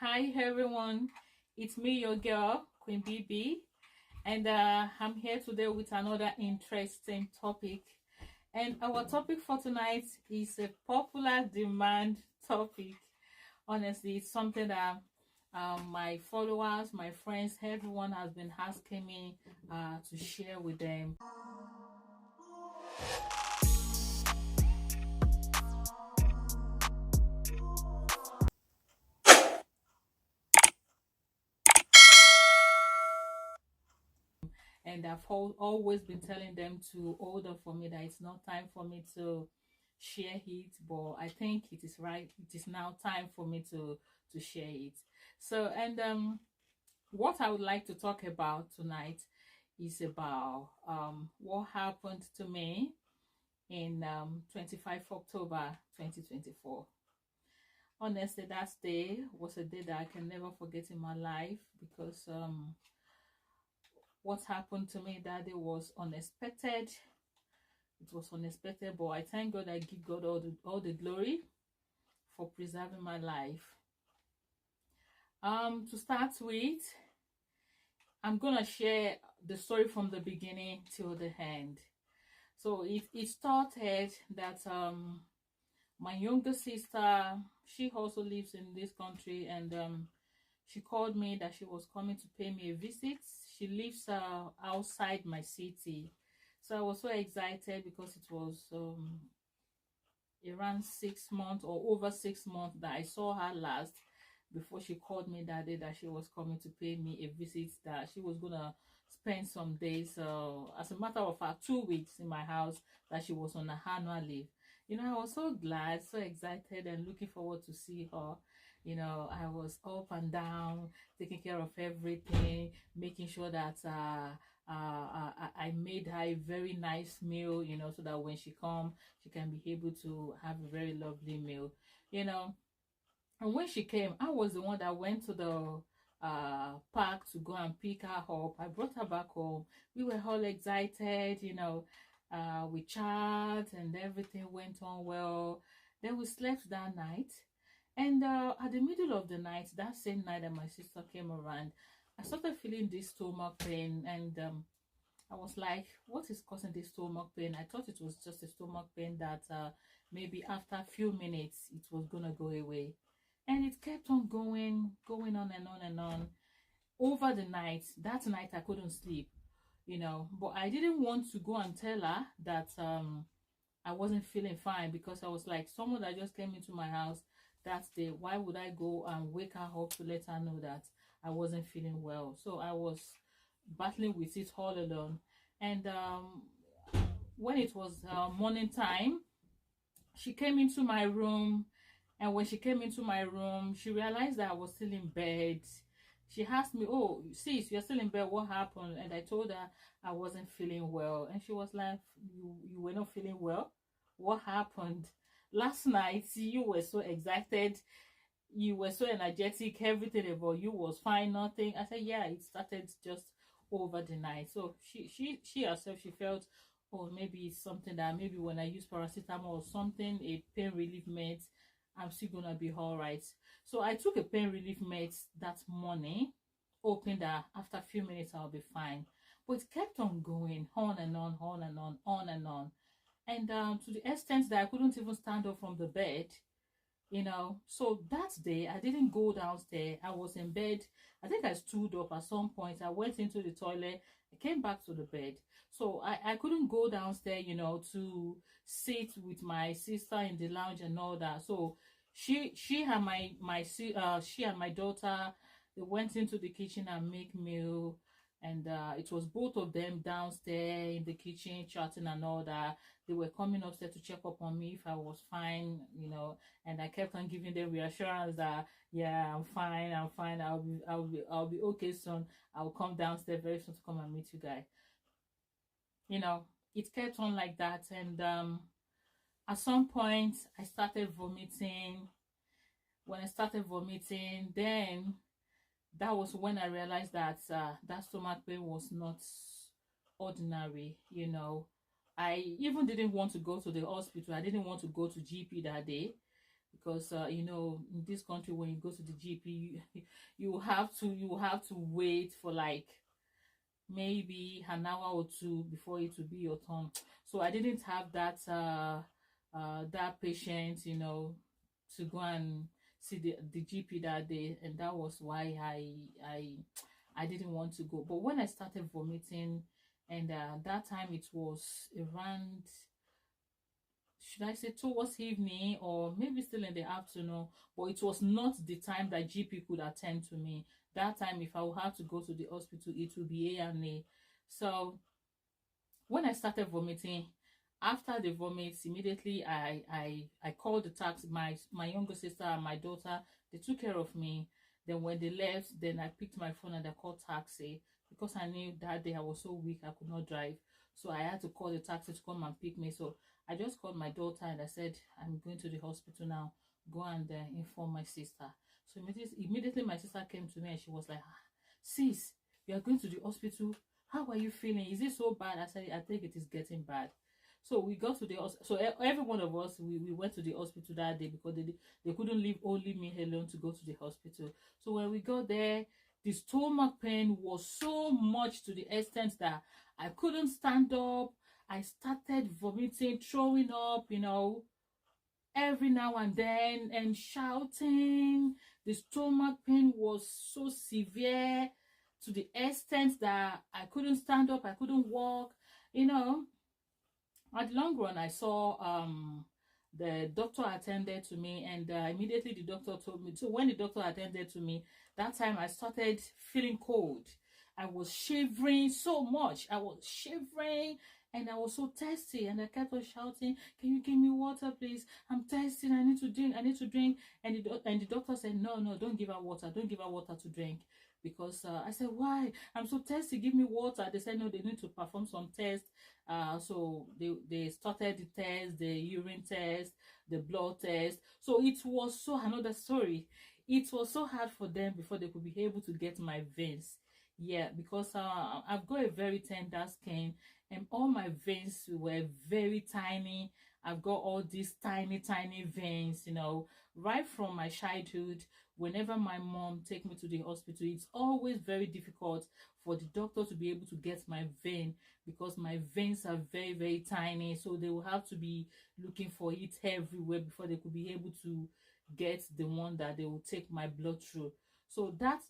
Hi everyone, it's me, your girl, Queen BB, and I'm here today with another interesting topic. And our topic for tonight is a popular demand topic. Honestly, it's something that my followers, my friends, everyone has been asking me to share with them. And I've always been telling them to order for me that it's not time for me to share it, but I think it is right. It is now time for me to share it. So, and what I would like to talk about tonight is about what happened to me in 25 October 2024. Honestly, that day was a day that I can never forget in my life because what happened to me that day was unexpected. It was unexpected, but I thank God. I give God all the glory for preserving my life. To start with, I'm gonna share the story from the beginning till the end. So it started that my younger sister, she also lives in this country, and she called me that she was coming to pay me a visit. She lives outside my city, so I was so excited because it was around 6 months or over 6 months that I saw her last, before she called me that day that she was coming to pay me a visit, that she was gonna spend some days, as a matter of fact 2 weeks in my house, that she was on a annual leave. I was so glad, so excited, and looking forward to see her. I was up and down, taking care of everything, making sure that I made her a very nice meal, so that when she come, she can be able to have a very lovely meal, you know. And when she came, I was the one that went to the park to go and pick her up. I brought her back home. We were all excited, we chat and everything went on well. Then we slept that night. And at the middle of the night, that same night that my sister came around, I started feeling this stomach pain, and I was like, what is causing this stomach pain? I thought it was just a stomach pain that maybe after a few minutes it was gonna go away. And it kept on going on and on and on. Over the night, that night I couldn't sleep, but I didn't want to go and tell her that I wasn't feeling fine, because I was like, someone that just came into my house that day, why would I go and wake her up to let her know that I wasn't feeling well? So I was battling with it all alone. And when it was morning time, she came into my room. And when she came into my room, she realized that I was still in bed. She asked me, oh, sis, you're still in bed, what happened? And I told her I wasn't feeling well. And she was like, you were not feeling well? What happened? Last night you were so excited, you were so energetic, everything about you was fine, nothing. I said, yeah, it started just over the night. So she herself, she felt, oh, maybe it's something that maybe when I use paracetamol or something, a pain relief med, I'm still gonna be all right. So I took a pain relief med that morning, hoping that after a few minutes I'll be fine. But it kept on going on and on, on and on, on and on. And to the extent that I couldn't even stand up from the bed. So that day I didn't go downstairs. I was in bed. I think I stood up at some point. I went into the toilet. I came back to the bed. So I couldn't go downstairs, to sit with my sister in the lounge and all that. So she and she and my daughter, they went into the kitchen and make meal. And it was both of them downstairs in the kitchen chatting and all that. They were coming upstairs to check up on me if I was fine, and I kept on giving them reassurance that, yeah, I'm fine, I'll be okay soon. I'll come downstairs very soon to come and meet you guys. It kept on like that, and at some point I started vomiting. When I started vomiting, then that was when I realized that that stomach pain was not ordinary. I even didn't want to go to the hospital. I didn't want to go to GP that day. because you know, in this country, when you go to the GP, you have to wait for like maybe an hour or two before it will be your turn. So I didn't have that patient, you know, to go and see the GP that day, and that was why I didn't want to go. But when I started vomiting, and that time it was around, should I say, towards evening or maybe still in the afternoon, but it was not the time that GP could attend to me. That time, if I would have to go to the hospital, it would be A&E. So when I started vomiting, after the vomits, immediately I called the taxi. My younger sister and my daughter, they took care of me. Then when they left, then I picked my phone and I called taxi, because I knew that day I was so weak I could not drive. So I had to call the taxi to come and pick me. So I just called my daughter and I said, I'm going to the hospital now. Go and inform my sister. So immediately my sister came to me and she was like, sis, you are going to the hospital? How are you feeling? Is it so bad? I said, I think it is getting bad. So we got to the hospital. So every one of us, we went to the hospital that day, because they couldn't leave only me alone to go to the hospital. So when we got there, the stomach pain was so much to the extent that I couldn't stand up. I started vomiting, throwing up, you know, every now and then, and shouting. The stomach pain was so severe to the extent that I couldn't stand up, I couldn't walk, you know. At the long run, I saw the doctor attended to me, and immediately the doctor told me. So when the doctor attended to me, that time I started feeling cold. I was shivering so much. I was shivering, and I was so thirsty, and I kept on shouting, "Can you give me water, please? I'm thirsty. I need to drink. I need to drink." And the doctor said, "No, no, don't give her water. Don't give her water to drink." Because I said, "Why? I'm so thirsty. Give me water." They said, "No, they need to perform some tests." So they started the test, the urine test, the blood test. So it was so another story. It was so hard for them before they could be able to get my veins. Yeah, because I've got a very tender skin, and all my veins were very tiny. I've got all these tiny veins, you know, right from my childhood. Whenever my mom take me to the hospital, it's always very difficult for the doctor to be able to get my vein, because my veins are very tiny. So they will have to be looking for it everywhere before they could be able to get the one that they will take my blood through. So that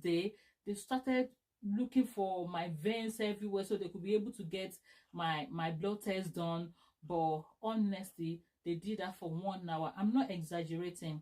day they started looking for my veins everywhere so they could be able to get my blood test done. But honestly, they did that for 1 hour. I'm not exaggerating.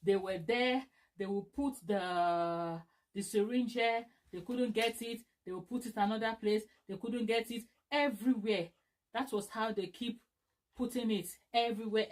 They were there. They will put the syringe here. They couldn't get it. They will put it another place. They couldn't get it. Everywhere. That was how they keep putting it everywhere,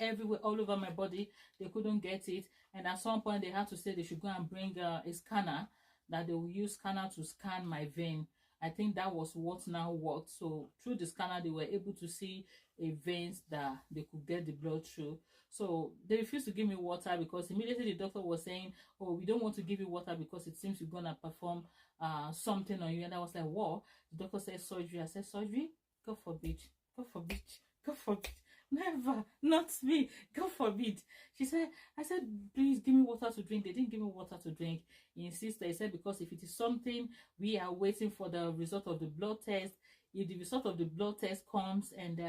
all over my body. They couldn't get it. And at some point, they had to say they should go and bring a scanner, that they will use scanner to scan my vein. I think that was what now worked. So through the scanner, they were able to see a veins that they could get the blood through. So they refused to give me water, because immediately the doctor was saying, "Oh, we don't want to give you water because it seems you're gonna perform something on you." And I was like, "What?" The doctor said, "Surgery." I said, "Surgery? God forbid. God forbid. God forbid. Never. Not me. God forbid." I said, "Please give me water to drink." They didn't give me water to drink. He insisted. He said, "Because if it is something, we are waiting for the result of the blood test. If the result of the blood test comes and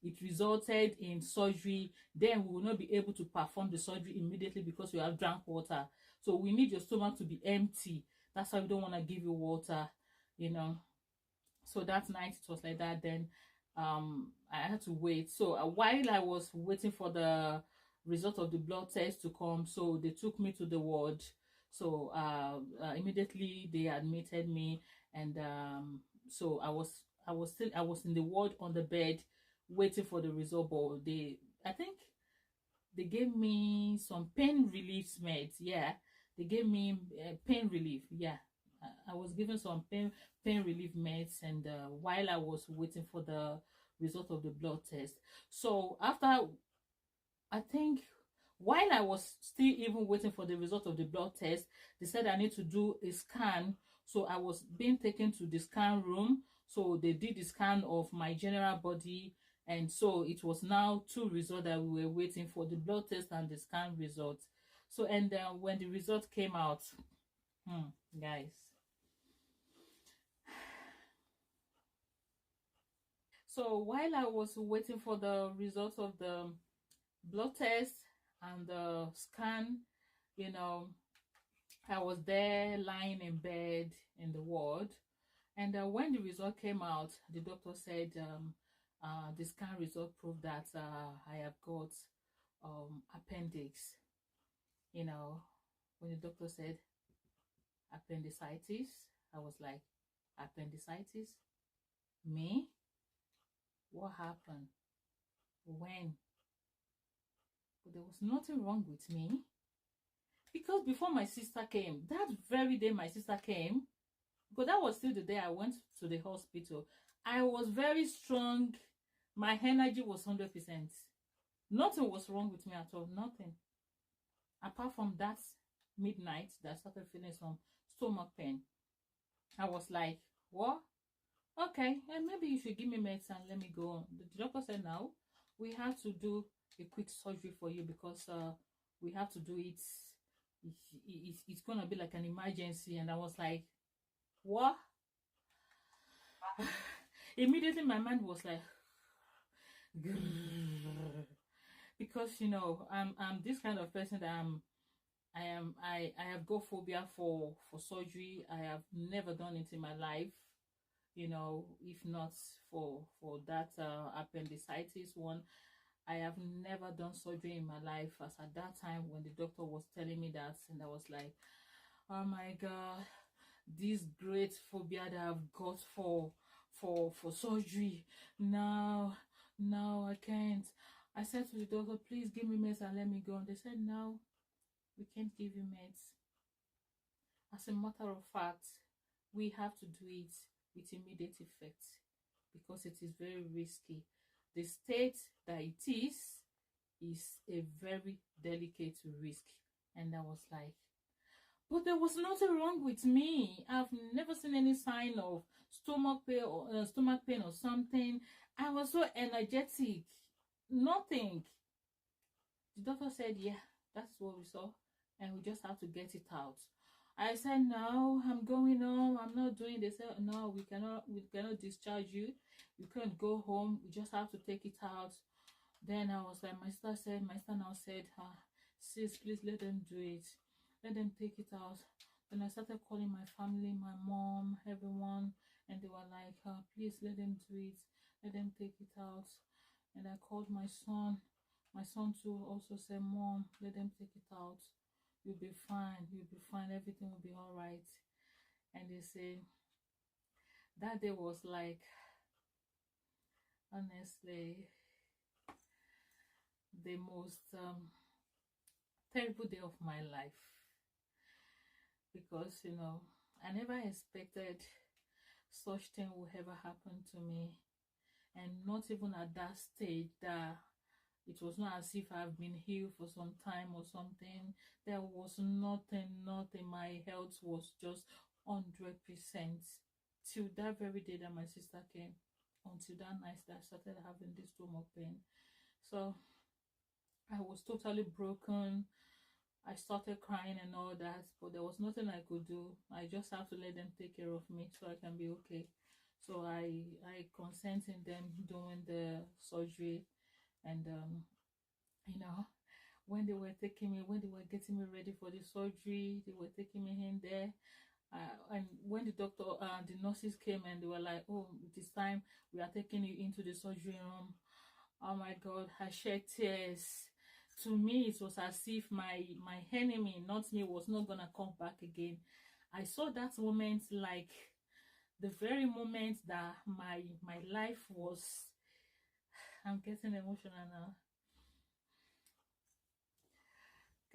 it resulted in surgery, then we will not be able to perform the surgery immediately because you have drank water. So we need your stomach to be empty. That's why we don't want to give you water, you know." So that night it was like that. Then I had to wait. So while I was waiting for the result of the blood test to come, so they took me to the ward. So immediately they admitted me, and so I was in the ward on the bed waiting for the result. But I think they gave me some pain relief meds. Yeah, they gave me pain relief. Yeah, I was given some pain relief meds, and while I was waiting for the result of the blood test. So after, I think, while I was still even waiting for the result of the blood test, they said I need to do a scan. So I was being taken to the scan room. So they did the scan of my general body, And so it was now two results that we were waiting for, the blood test and the scan result. So, and when the result came out, guys, so while I was waiting for the results of the blood test and the scan, you know, I was there lying in bed in the ward. And when the result came out, the doctor said the scan result proved that I have got appendix. You know, when the doctor said appendicitis, I was like, appendicitis? Me? What happened? When? But there was nothing wrong with me. Because before my sister came, that very day my sister came, because that was still the day I went to the hospital, I was very strong. My energy was 100%. Nothing was wrong with me at all. Nothing. Apart from that midnight that I started feeling some stomach pain. I was like, what? Okay, and maybe you should give me medicine and let me go on. The doctor said, now we have to do a quick surgery for you because we have to do it. It's going to be like an emergency. And I was like, what? Immediately my mind was like, because you know I'm this kind of person that I have got phobia for surgery. I have never done it in my life, you know, if not for that appendicitis one. I have never done surgery in my life. As at that time when the doctor was telling me that, and I was like, oh my god, this great phobia that I've got for surgery. Now I can't. I said to the doctor, please give me meds and let me go. And they said, no, we can't give you meds. As a matter of fact, we have to do it with immediate effect because it is very risky. The state that it is a very delicate risk. And I was like, but there was nothing wrong with me. I've never seen any sign of stomach pain or something. I was so energetic. Nothing. The doctor said, yeah, that's what we saw, and we just have to get it out. I said, no, I'm going home. I'm not doing this. They said, no, we cannot discharge you. You can't go home. We just have to take it out. Then I was like, my sister now said, sis, please let them do it. Let them take it out. Then I started calling my family, my mom, everyone, and they were like, please let them do it. Let them take it out. And I called my son. My son too also said, mom, let them take it out. You'll be fine. You'll be fine. Everything will be all right. And they say, that day was like, honestly, the most terrible day of my life. Because, you know, I never expected such thing would ever happen to me. And not even at that stage that it was not as if I've been healed for some time or something. There was nothing. My health was just 100% till that very day that my sister came. Until that night that I started having this stomach pain. So I was totally broken. I started crying and all that, but there was nothing I could do. I just have to let them take care of me so I can be okay. So I consent in them doing the surgery. And you know, when they were getting me ready for the surgery, they were taking me in there. And when the nurses came and they were like, oh, it is time, we are taking you into the surgery room. Oh my god, I shed tears. To me, it was as if my enemy, not me, was not gonna come back again. I saw that moment like the very moment that my life was. I'm getting emotional now,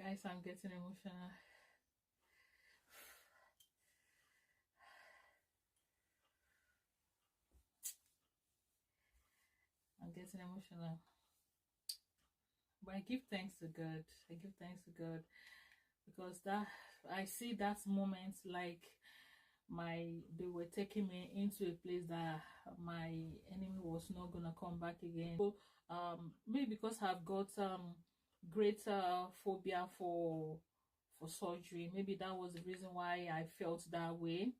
guys. I'm getting emotional. I'm getting emotional. But I give thanks to God. I give thanks to God because that I see that moment like they were taking me into a place that my enemy was not gonna come back again. So maybe because I've got greater phobia for surgery, maybe that was the reason why I felt that way.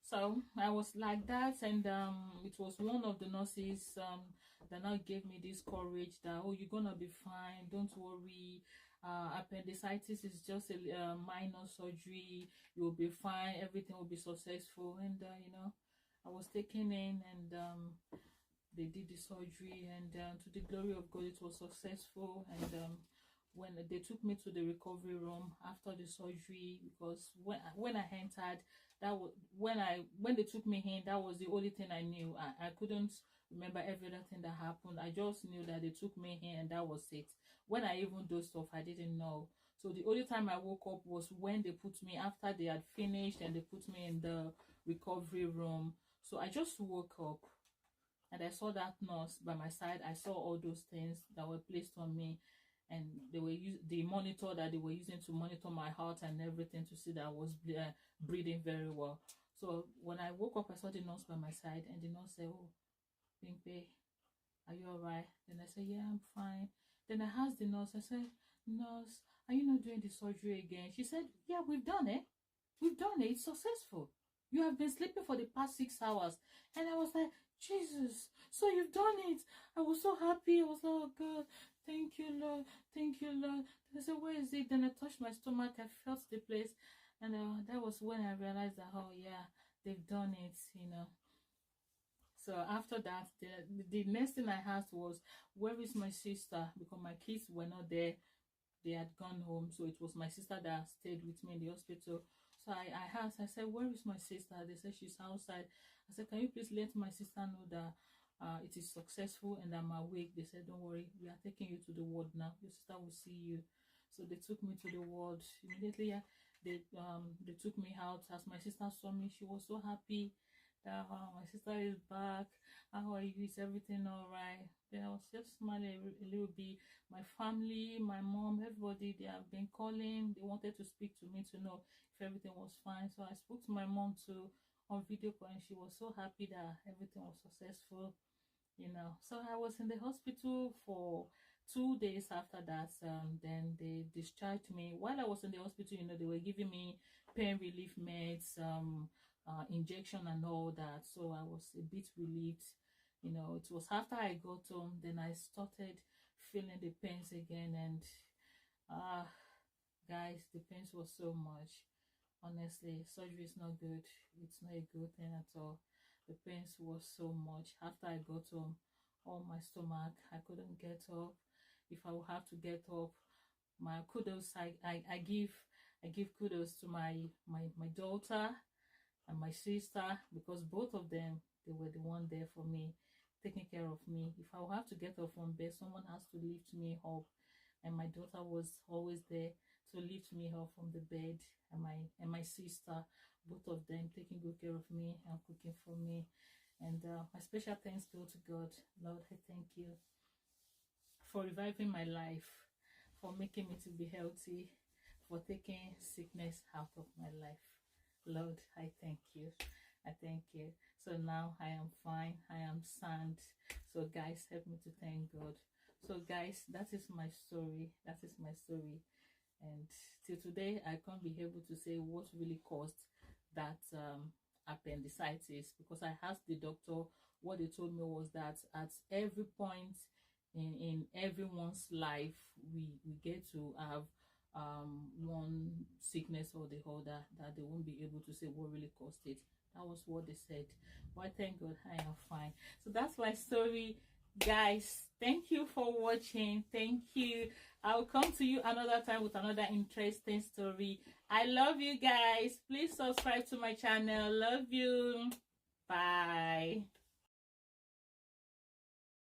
So I was like that, and it was one of the nurses that now gave me this courage that, oh, you're gonna be fine, don't worry, appendicitis is just a minor surgery, you'll be fine, everything will be successful. And you know, I was taken in, and they did the surgery, and to the glory of God, it was successful. And when they took me to the recovery room after the surgery, because when I entered, that was when they took me in, that was the only thing I knew. I couldn't remember everything that happened. I just knew that they took me in, and that was it. When I even dozed off, I didn't know. So the only time I woke up was when they put me, after they had finished, and they put me in the recovery room. So I just woke up, and I saw that nurse by my side. I saw all those things that were placed on me, and they were the monitor that they were using to monitor my heart and everything, to see that I was breathing very well. So when I woke up, I saw the nurse by my side, and the nurse said, "Oh, Bimpe, are you all right?" Then I said, "Yeah, I'm fine." Then I asked the nurse, I said, "Nurse, are you not doing the surgery again?" She said, "Yeah, we've done it. We've done it. It's successful. You have been sleeping for the past 6 hours." And I was like, Jesus, so you've done it. I was so happy. I was like, oh God, thank you, Lord. Thank you, Lord. I said, where is it? Then I touched my stomach. I felt the place. And that was when I realized that, oh yeah, they've done it, you know. So after that, the next thing I asked was, where is my sister? Because my kids were not there. They had gone home. So it was my sister that stayed with me in the hospital. So I asked, I said, where is my sister? They said she's outside. I said, can you please let my sister know that it is successful and I'm awake? They said, don't worry, we are taking you to the ward now. Your sister will see you. So they took me to the ward. Immediately, they took me out. As my sister saw me, she was so happy that my sister is back. How are you? Is everything all right? Then I was just smiling a little bit. My family, my mom, everybody, they have been calling. They wanted to speak to me to know if everything was fine. So I spoke to my mom too on video call, and she was so happy that everything was successful, you know. So I was in the hospital for 2 days after that. Then they discharged me. While I was in the hospital, you know, they were giving me pain relief meds, injection and all that. So I was a bit relieved. You know, it was after I got home, then I started feeling the pains again. And guys, the pains was so much. Honestly, surgery is not good. It's not a good thing at all. The pains was so much. After I got home, all my stomach, I couldn't get up. If I would have to get up, my kudos, I give kudos to my daughter and my sister, because both of them, they were the one there for me, taking care of me. If I would have to get up from bed, someone has to lift me up, and my daughter was always there to lift me up from the bed, and my sister, both of them taking good care of me and cooking for me. And my special thanks go to God. Lord, I thank you for reviving my life, for making me to be healthy, for taking sickness out of my life. Lord, I thank you. I thank you. So now I am fine. I am sound. So guys, help me to thank God. So guys, that is my story. That is my story. And till today, I can't be able to say what really caused that appendicitis, because I asked the doctor. What they told me was that at every point in everyone's life, we get to have one sickness or the other, that they won't be able to say what really caused it. That was what they said. But thank God I am fine. So that's my story, guys. Thank you for watching. Thank you. I'll come to you another time with another interesting story. I love you guys. Please subscribe to my channel. Love you. Bye.